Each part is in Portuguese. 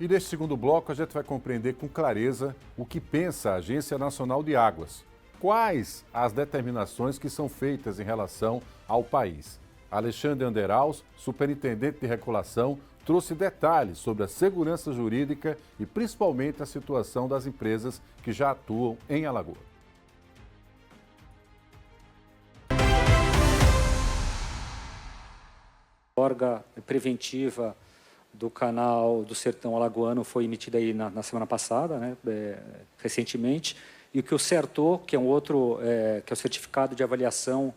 E neste segundo bloco a gente vai compreender com clareza o que pensa a Agência Nacional de Águas. Quais as determinações que são feitas em relação ao país. Alexandre Anderaus, superintendente de regulação, trouxe detalhes sobre a segurança jurídica e principalmente a situação das empresas que já atuam em Alagoas. A orga preventiva do canal do Sertão Alagoano foi emitida aí na semana passada, né, recentemente, e o que o CERTO, que é um outro, que é o Certificado de Avaliação,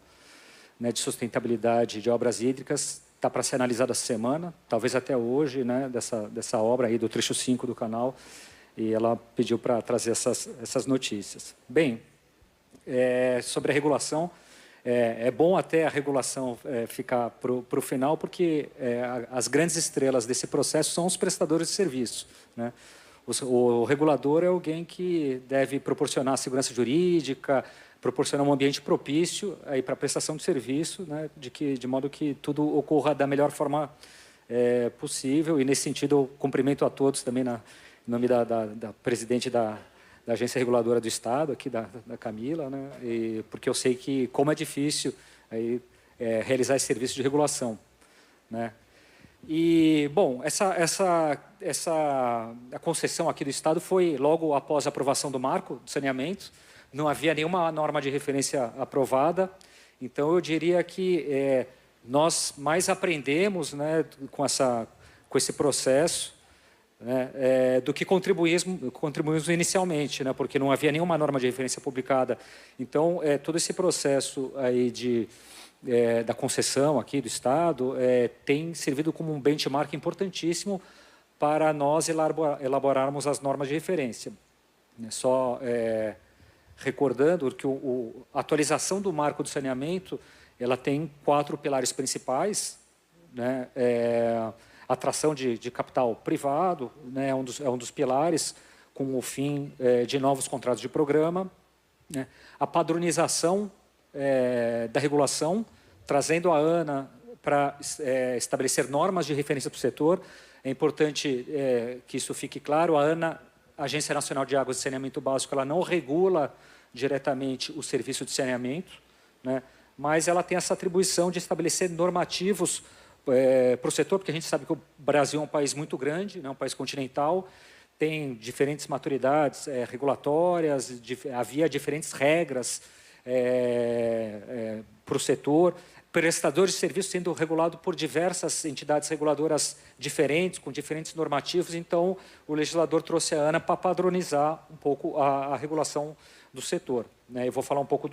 né, de Sustentabilidade de Obras Hídricas, está para ser analisado essa semana, talvez até hoje, né, dessa obra aí do trecho 5 do canal, e ela pediu para trazer essas notícias. Bem, sobre a regulação, é bom até a regulação ficar para o final, porque as grandes estrelas desse processo são os prestadores de serviço, né? O regulador é alguém que deve proporcionar segurança jurídica, proporcionar um ambiente propício para a prestação de serviço, né? De modo que tudo ocorra da melhor forma possível. E, nesse sentido, eu cumprimento a todos também, em nome da presidente da Agência Reguladora do Estado, aqui da Camila, né? Porque eu sei que, como é difícil realizar esse serviço de regulação, né? E, bom, a concessão aqui do Estado foi logo após a aprovação do marco de saneamento, não havia nenhuma norma de referência aprovada, então eu diria que nós mais aprendemos, né, com esse processo, né, do que contribuímos inicialmente, né, porque não havia nenhuma norma de referência publicada. Então, todo esse processo aí da concessão aqui do Estado tem servido como um benchmark importantíssimo para nós elaborarmos as normas de referência. Só recordando que a atualização do marco do saneamento, ela tem 4 pilares principais, né? Atração de capital privado, né, é um dos pilares, com o fim de novos contratos de programa, né? A padronização da regulação, trazendo a ANA para estabelecer normas de referência para o setor. É importante que isso fique claro. A ANA, Agência Nacional de Águas e Saneamento Básico, ela não regula diretamente o serviço de saneamento, né, mas ela tem essa atribuição de estabelecer normativos para o setor, porque a gente sabe que o Brasil é um país muito grande, né, um país continental, tem diferentes maturidades regulatórias, havia diferentes regras para o setor, prestadores de serviço sendo regulado por diversas entidades reguladoras diferentes, com diferentes normativos. Então, o legislador trouxe a ANA para padronizar um pouco a regulação do setor, né? Eu vou falar um pouco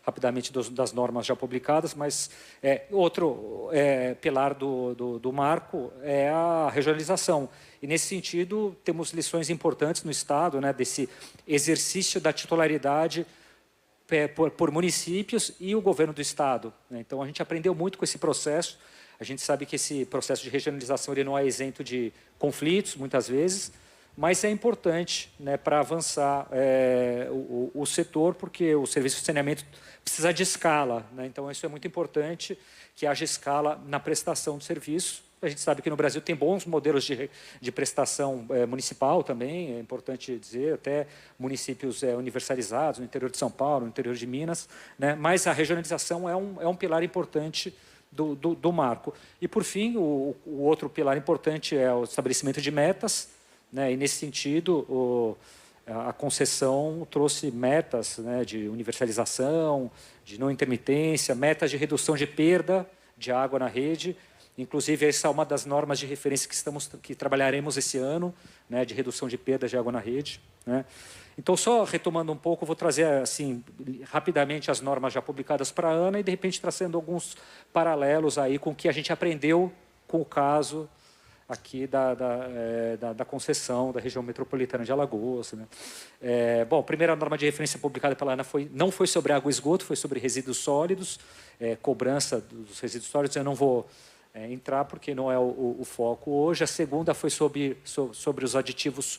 rapidamente das normas já publicadas, mas outro pilar do marco é a regionalização. E, nesse sentido, temos lições importantes no Estado, né, desse exercício da titularidade por municípios e o governo do Estado, né? Então, a gente aprendeu muito com esse processo. A gente sabe que esse processo de regionalização ele não é isento de conflitos, muitas vezes, mas é importante, né, para avançar o setor, porque o serviço de saneamento precisa de escala, né? Então, isso é muito importante, que haja escala na prestação de serviço. A gente sabe que no Brasil tem bons modelos de prestação municipal também, é importante dizer, até municípios universalizados, no interior de São Paulo, no interior de Minas, né? Mas a regionalização é um pilar importante do marco. E, por fim, o outro pilar importante é o estabelecimento de metas, né? E, nesse sentido, a concessão trouxe metas, né, de universalização, de não intermitência, metas de redução de perda de água na rede. Inclusive, essa é uma das normas de referência que trabalharemos esse ano, né, de redução de perdas de água na rede, né? Então, só retomando um pouco, vou trazer assim, rapidamente as normas já publicadas para a ANA e, de repente, traçando alguns paralelos aí com o que a gente aprendeu com o caso aqui da concessão da região metropolitana de Alagoas, né? Bom, a primeira norma de referência publicada pela ANA não foi sobre água e esgoto, foi sobre resíduos sólidos, cobrança dos resíduos sólidos. Eu não vou entrar porque não é o foco hoje. A segunda foi sobre os aditivos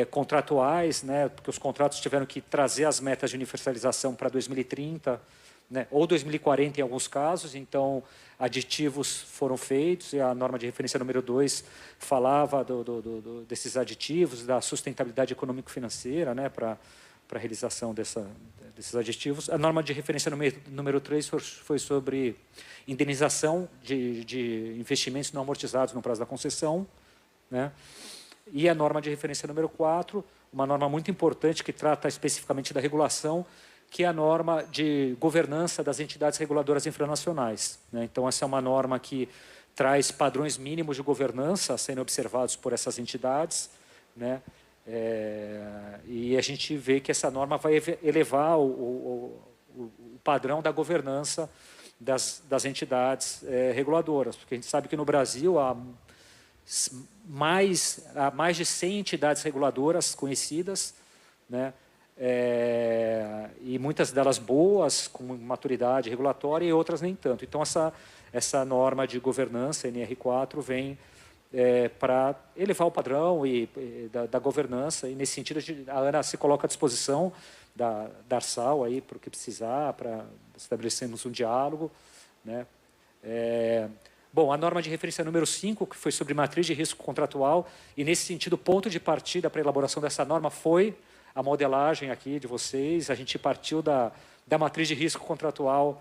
contratuais, né? Porque os contratos tiveram que trazer as metas de universalização para 2030, né, ou 2040 em alguns casos, então aditivos foram feitos, e a norma de referência número 2 falava desses aditivos, da sustentabilidade econômico-financeira, né, para a realização desses aditivos. A norma de referência número 3 foi sobre indenização de investimentos não amortizados no prazo da concessão, né? E a norma de referência número 4, uma norma muito importante que trata especificamente da regulação, que é a norma de governança das entidades reguladoras infranacionais, né? Então, essa é uma norma que traz padrões mínimos de governança sendo observados por essas entidades, né? E a gente vê que essa norma vai elevar o padrão da governança das entidades reguladoras, porque a gente sabe que no Brasil há mais de 100 entidades reguladoras conhecidas, né? E muitas delas boas, com maturidade regulatória, e outras nem tanto. Então, essa norma de governança, NR4, vem para elevar o padrão da governança, e nesse sentido a ANA se coloca à disposição da Arsal para o que precisar, para estabelecermos um diálogo, né? Bom, a norma de referência número 5, que foi sobre matriz de risco contratual, e nesse sentido o ponto de partida para a elaboração dessa norma foi a modelagem aqui de vocês. A gente partiu da matriz de risco contratual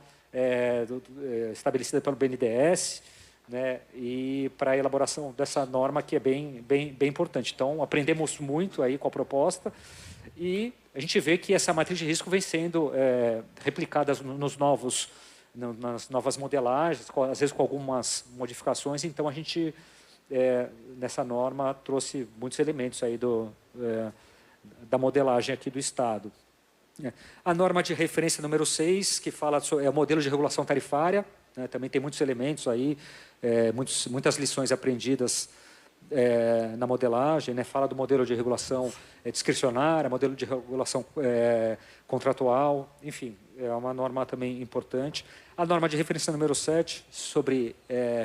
estabelecida pelo BNDES, né, e para a elaboração dessa norma, que é bem importante. Então, aprendemos muito aí com a proposta, e a gente vê que essa matriz de risco vem sendo replicada nas novas modelagens, às vezes com algumas modificações. Então, a gente, nessa norma, trouxe muitos elementos aí da modelagem aqui do Estado. A norma de referência número 6, que fala sobre o modelo de regulação tarifária, né, também tem muitos elementos aí, muitas lições aprendidas na modelagem, né, fala do modelo de regulação discricionária, modelo de regulação contratual, enfim, é uma norma também importante. A norma de referência número 7, sobre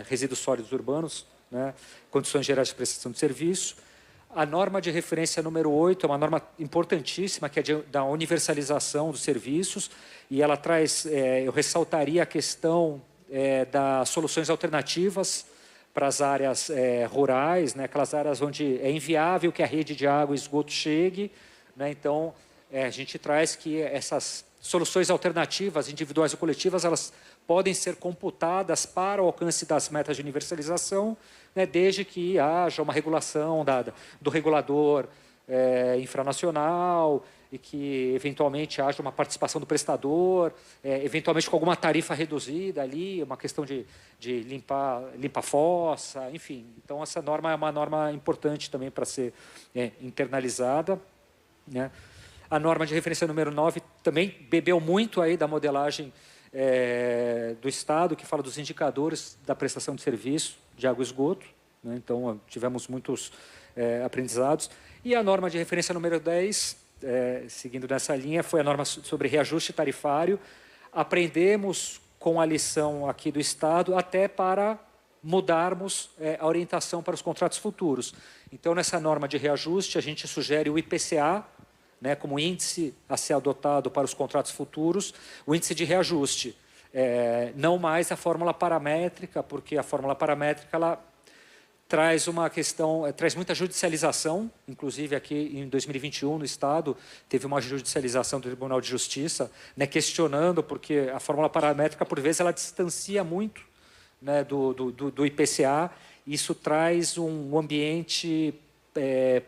resíduos sólidos urbanos, né, condições gerais de prestação de serviço. A norma de referência número 8 é uma norma importantíssima, que é da universalização dos serviços, e ela traz, eu ressaltaria a questão das soluções alternativas para as áreas rurais, né, aquelas áreas onde é inviável que a rede de água e esgoto chegue, né? Então, a gente traz que essas soluções alternativas, individuais ou coletivas, elas podem ser computadas para o alcance das metas de universalização, né, desde que haja uma regulação do regulador infranacional, e que eventualmente haja uma participação do prestador, eventualmente com alguma tarifa reduzida ali, uma questão de limpar fossa, enfim. Então, essa norma é uma norma importante também para ser internalizada, né? A norma de referência número 9 também bebeu muito aí da modelagem do Estado, que fala dos indicadores da prestação de serviço de água e esgoto, né? Então, tivemos muitos aprendizados. E a norma de referência número 10, seguindo nessa linha, foi a norma sobre reajuste tarifário. Aprendemos com a lição aqui do Estado até para mudarmos a orientação para os contratos futuros. Então, nessa norma de reajuste, a gente sugere o IPCA, né, como índice a ser adotado para os contratos futuros, o índice de reajuste. Não mais a fórmula paramétrica, porque a fórmula paramétrica ela traz uma questão, traz muita judicialização, inclusive aqui em 2021 no Estado teve uma judicialização do Tribunal de Justiça, né, questionando, porque a fórmula paramétrica, por vezes, ela distancia muito, né, do IPCA, e isso traz um ambiente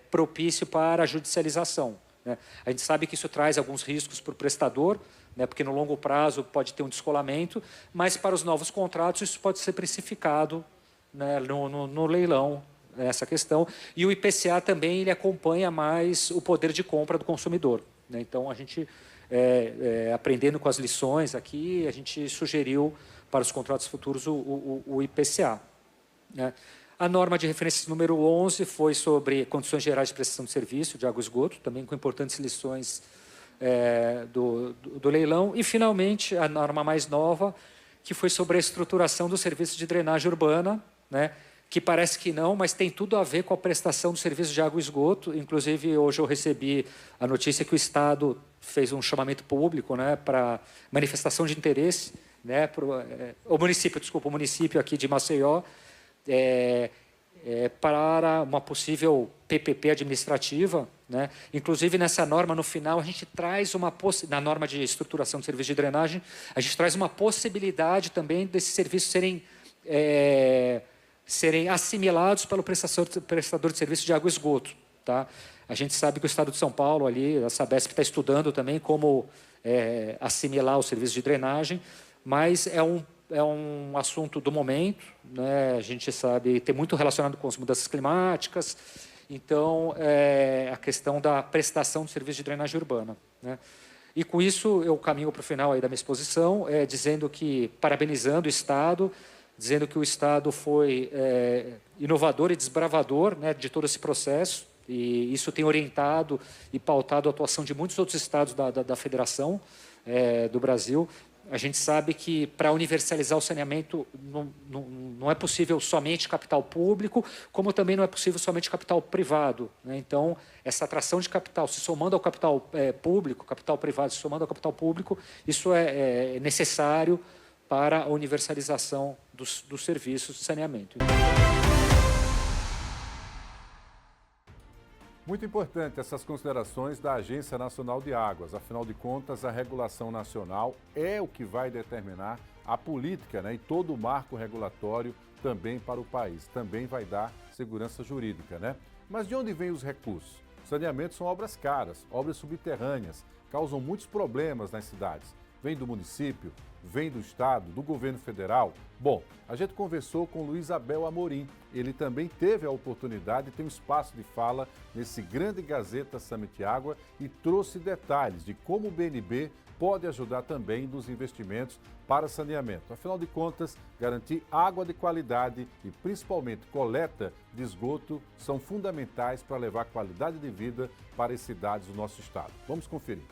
propício para a judicialização, né? A gente sabe que isso traz alguns riscos para o prestador, né, porque no longo prazo pode ter um descolamento, mas para os novos contratos isso pode ser precificado, né, no leilão, essa questão. E o IPCA também ele acompanha mais o poder de compra do consumidor, né? Então, a gente, aprendendo com as lições aqui, a gente sugeriu para os contratos futuros o IPCA, né? A norma de referência número 11 foi sobre condições gerais de prestação de serviço de água e esgoto, também com importantes lições do leilão. E, finalmente, a norma mais nova, que foi sobre a estruturação do serviço de drenagem urbana, né, que parece que não, mas tem tudo a ver com a prestação do serviço de água e esgoto. Inclusive, hoje eu recebi a notícia que o Estado fez um chamamento público, né, para manifestação de interesse, né, o município aqui de Maceió, para uma possível PPP administrativa, né? Inclusive, nessa norma, no final, a gente traz na norma de estruturação de serviço de drenagem, a gente traz uma possibilidade também desses serviços serem assimilados pelo prestador de serviço de água e esgoto. Tá? A gente sabe que o Estado de São Paulo, ali, a Sabesp está estudando também como assimilar o serviço de drenagem, mas é um assunto do momento, né? A gente sabe, tem muito relacionado com as mudanças climáticas, então, a questão da prestação do serviço de drenagem urbana, né? E, com isso, eu caminho para o final aí da minha exposição, parabenizando o Estado, dizendo que o Estado foi inovador e desbravador, né, de todo esse processo, e isso tem orientado e pautado a atuação de muitos outros estados da Federação do Brasil. A gente sabe que, para universalizar o saneamento, não é possível somente capital público, como também não é possível somente capital privado, né? Então, essa atração de capital, se somando ao capital público, capital privado se somando ao capital público, isso é necessário para a universalização dos serviços de saneamento. Muito importante essas considerações da Agência Nacional de Águas. Afinal de contas, a regulação nacional é o que vai determinar a política, né? E todo o marco regulatório também para o país. Também vai dar segurança jurídica, né? Mas de onde vêm os recursos? Saneamento são obras caras, obras subterrâneas, causam muitos problemas nas cidades. Vem do município, vem do Estado, do governo federal. Bom, a gente conversou com Luiz Abel Amorim. Ele também teve a oportunidade de ter um espaço de fala nesse grande Gazeta Summit Água e trouxe detalhes de como o BNB pode ajudar também nos investimentos para saneamento. Afinal de contas, garantir água de qualidade e principalmente coleta de esgoto são fundamentais para levar qualidade de vida para as cidades do nosso estado. Vamos conferir.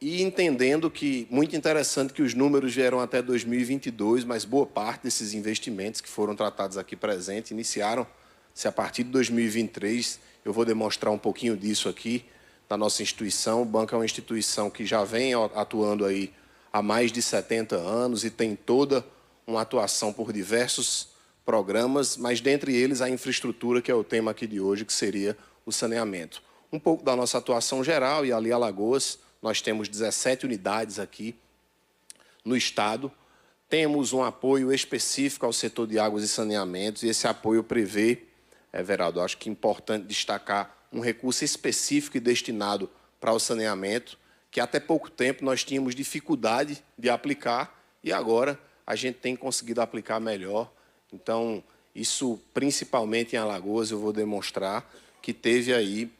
E entendendo que, muito interessante que os números vieram até 2022, mas boa parte desses investimentos que foram tratados aqui presente iniciaram-se a partir de 2023. Eu vou demonstrar um pouquinho disso aqui na nossa instituição. O banco é uma instituição que já vem atuando aí há mais de 70 anos e tem toda uma atuação por diversos programas, mas dentre eles a infraestrutura, que é o tema aqui de hoje, que seria o saneamento. Um pouco da nossa atuação geral, e ali Alagoas, nós temos 17 unidades aqui no estado. Temos um apoio específico ao setor de águas e saneamentos, e esse apoio prevê, Everaldo, acho que é importante destacar um recurso específico e destinado para o saneamento, que até pouco tempo nós tínhamos dificuldade de aplicar, e agora a gente tem conseguido aplicar melhor. Então, isso principalmente em Alagoas, eu vou demonstrar que teve aí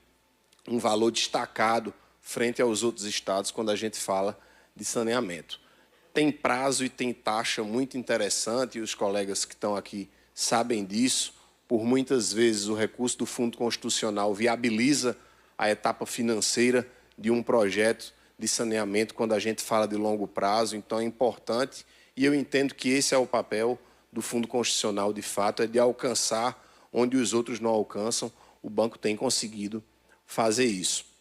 um valor destacado frente aos outros estados quando a gente fala de saneamento. Tem prazo e tem taxa muito interessante, e os colegas que estão aqui sabem disso. Por muitas vezes o recurso do Fundo Constitucional viabiliza a etapa financeira de um projeto de saneamento quando a gente fala de longo prazo, então é importante, e eu entendo que esse é o papel do Fundo Constitucional, de fato, é de alcançar onde os outros não alcançam. O banco tem conseguido fazer isso.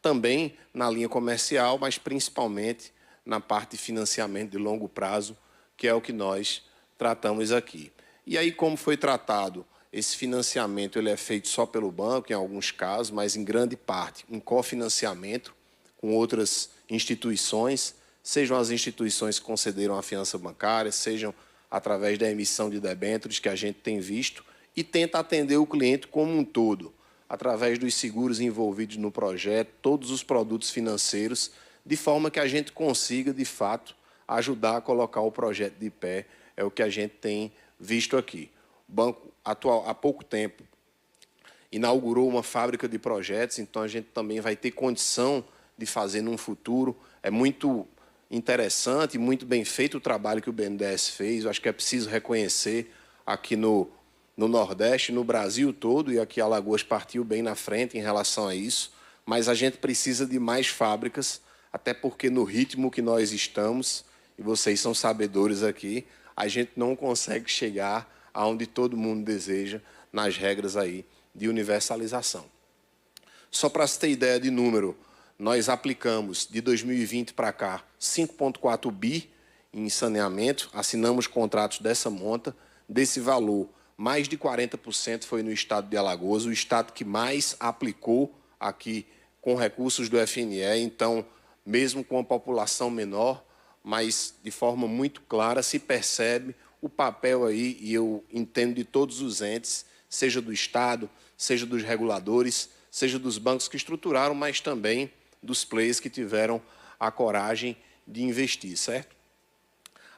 Também na linha comercial, mas principalmente na parte de financiamento de longo prazo, que é o que nós tratamos aqui. E aí, como foi tratado? Esse financiamento ele é feito só pelo banco, em alguns casos, mas em grande parte em cofinanciamento com outras instituições, sejam as instituições que concederam a fiança bancária, sejam através da emissão de debêntures que a gente tem visto, e tenta atender o cliente como um todo, através dos seguros envolvidos no projeto, todos os produtos financeiros, de forma que a gente consiga, de fato, ajudar a colocar o projeto de pé. É o que a gente tem visto aqui. O banco, há pouco tempo, inaugurou uma fábrica de projetos, então a gente também vai ter condição de fazer num futuro. É muito interessante, muito bem feito o trabalho que o BNDES fez. Eu acho que é preciso reconhecer aqui no Nordeste, no Brasil todo, e aqui Alagoas partiu bem na frente em relação a isso, mas a gente precisa de mais fábricas, até porque no ritmo que nós estamos, e vocês são sabedores aqui, a gente não consegue chegar aonde todo mundo deseja, nas regras aí de universalização. Só para se ter ideia de número, nós aplicamos de 2020 para cá 5,4 bi em saneamento, assinamos contratos dessa monta, desse valor, mais de 40% foi no estado de Alagoas, o estado que mais aplicou aqui com recursos do FNE, então, mesmo com a população menor, mas de forma muito clara, se percebe o papel aí, e eu entendo de todos os entes, seja do Estado, seja dos reguladores, seja dos bancos que estruturaram, mas também dos players que tiveram a coragem de investir, certo?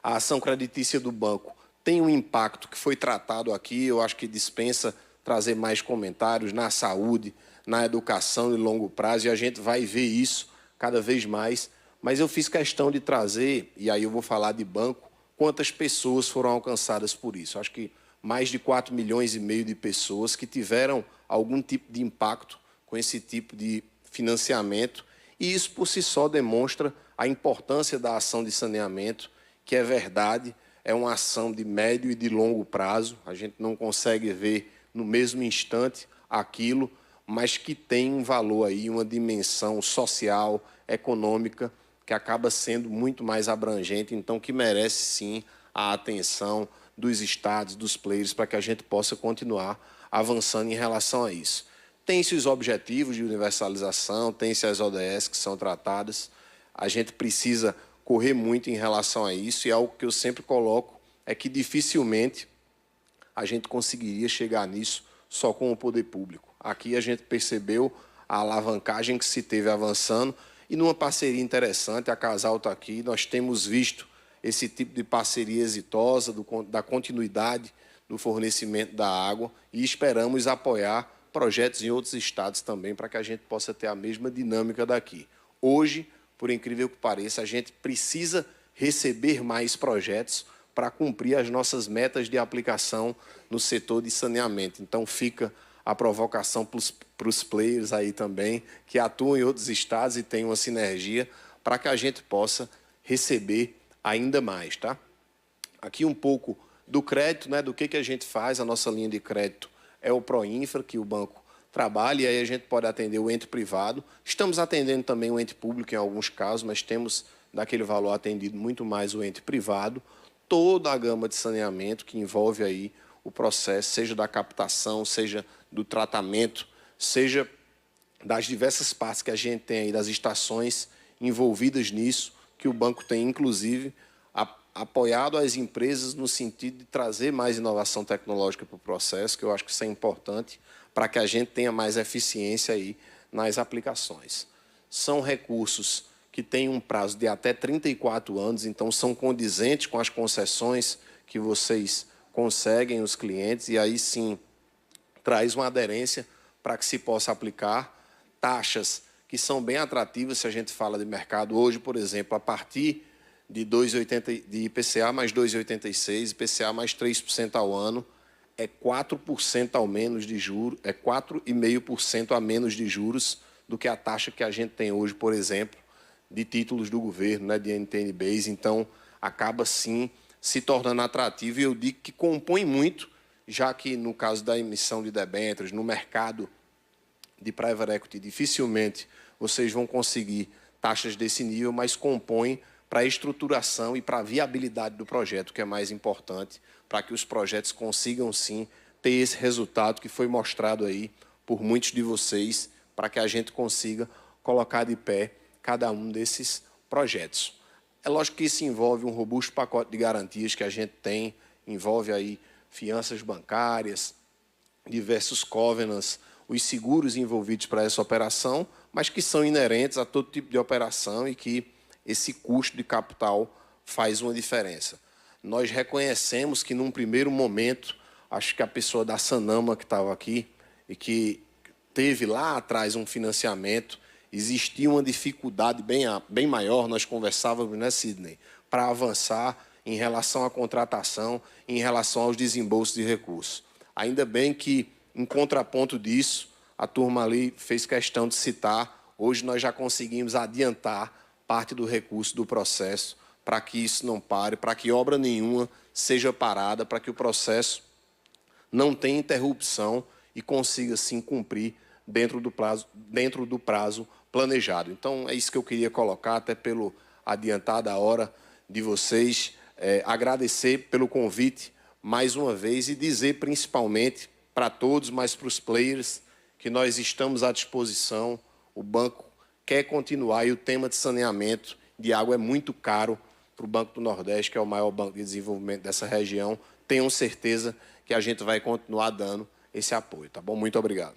A ação creditícia do banco tem um impacto que foi tratado aqui, eu acho que dispensa trazer mais comentários na saúde, na educação de longo prazo, e a gente vai ver isso cada vez mais, mas eu fiz questão de trazer, e aí eu vou falar de banco, quantas pessoas foram alcançadas por isso. Acho que mais de 4,5 milhões de pessoas que tiveram algum tipo de impacto com esse tipo de financiamento, e isso por si só demonstra a importância da ação de saneamento, que é verdade, é uma ação de médio e de longo prazo, a gente não consegue ver no mesmo instante aquilo, mas que tem um valor aí, uma dimensão social, econômica, que acaba sendo muito mais abrangente, então que merece sim a atenção dos estados, dos players, para que a gente possa continuar avançando em relação a isso. Tem-se os objetivos de universalização, tem-se as ODS que são tratadas, a gente precisa correr muito em relação a isso, e algo que eu sempre coloco é que dificilmente a gente conseguiria chegar nisso só com o poder público. Aqui a gente percebeu a alavancagem que se teve avançando, e numa parceria interessante, a Casal está aqui, nós temos visto esse tipo de parceria exitosa, da continuidade do fornecimento da água, e esperamos apoiar projetos em outros estados também, para que a gente possa ter a mesma dinâmica daqui. Hoje, por incrível que pareça, a gente precisa receber mais projetos para cumprir as nossas metas de aplicação no setor de saneamento. Então, fica a provocação para os players aí também, que atuam em outros estados e têm uma sinergia, para que a gente possa receber ainda mais, tá? Aqui um pouco do crédito, né, do que a gente faz. A nossa linha de crédito é o Proinfra, que o banco trabalha, e aí a gente pode atender o ente privado. Estamos atendendo também o ente público em alguns casos, mas temos, daquele valor, atendido muito mais o ente privado. Toda a gama de saneamento que envolve aí o processo, seja da captação, seja do tratamento, seja das diversas partes que a gente tem aí, das estações envolvidas nisso, que o banco tem, inclusive, apoiado as empresas no sentido de trazer mais inovação tecnológica para o processo, que eu acho que isso é importante, para que a gente tenha mais eficiência aí nas aplicações. São recursos que têm um prazo de até 34 anos, então são condizentes com as concessões que vocês conseguem, os clientes, e aí sim traz uma aderência para que se possa aplicar taxas que são bem atrativas se a gente fala de mercado. Hoje, por exemplo, a partir de 2,80 de IPCA mais 2,86, IPCA mais 3% ao ano, é 4% ao menos de juros, é 4,5% a menos de juros do que a taxa que a gente tem hoje, por exemplo, de títulos do governo, né, de NTN-Base. Então, acaba sim se tornando atrativo, e eu digo que compõe muito, já que no caso da emissão de debêntures, no mercado de private equity, dificilmente vocês vão conseguir taxas desse nível, mas compõe para a estruturação e para a viabilidade do projeto, que é mais importante, para que os projetos consigam, sim, ter esse resultado que foi mostrado aí por muitos de vocês, para que a gente consiga colocar de pé cada um desses projetos. É lógico que isso envolve um robusto pacote de garantias que a gente tem, envolve aí fianças bancárias, diversos covenants, os seguros envolvidos para essa operação, mas que são inerentes a todo tipo de operação e que esse custo de capital faz uma diferença. Nós reconhecemos que, num primeiro momento, acho que a pessoa da Sanama que estava aqui e que teve lá atrás um financiamento, existia uma dificuldade bem maior, nós conversávamos, né, Sidney, para avançar em relação à contratação, em relação aos desembolsos de recursos. Ainda bem que, em contraponto disso, a turma ali fez questão de citar, hoje nós já conseguimos adiantar parte do recurso do processo para que isso não pare, para que obra nenhuma seja parada, para que o processo não tenha interrupção e consiga, sim, cumprir dentro do prazo planejado. Então, é isso que eu queria colocar, até pelo adiantar da hora de vocês, agradecer pelo convite mais uma vez e dizer principalmente para todos, mas para os players, que nós estamos à disposição, o banco quer continuar e o tema de saneamento de água é muito caro para o Banco do Nordeste, que é o maior banco de desenvolvimento dessa região. Tenham certeza que a gente vai continuar dando esse apoio, tá bom? Muito obrigado.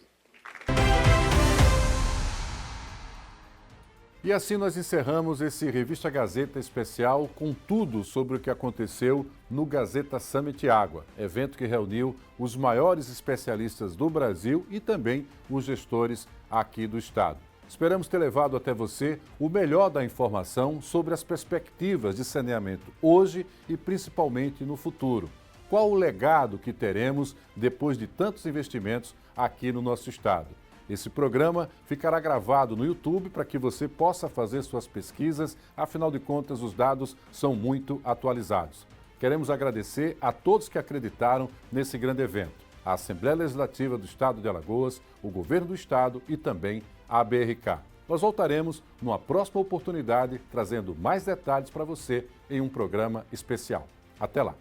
E assim nós encerramos esse Revista Gazeta especial com tudo sobre o que aconteceu no Gazeta Summit Água, evento que reuniu os maiores especialistas do Brasil e também os gestores aqui do estado. Esperamos ter levado até você o melhor da informação sobre as perspectivas de saneamento hoje e principalmente no futuro. Qual o legado que teremos depois de tantos investimentos aqui no nosso estado? Esse programa ficará gravado no YouTube para que você possa fazer suas pesquisas, afinal de contas os dados são muito atualizados. Queremos agradecer a todos que acreditaram nesse grande evento, a Assembleia Legislativa do Estado de Alagoas, o Governo do Estado e também a ABRK. Nós voltaremos numa próxima oportunidade trazendo mais detalhes para você em um programa especial. Até lá!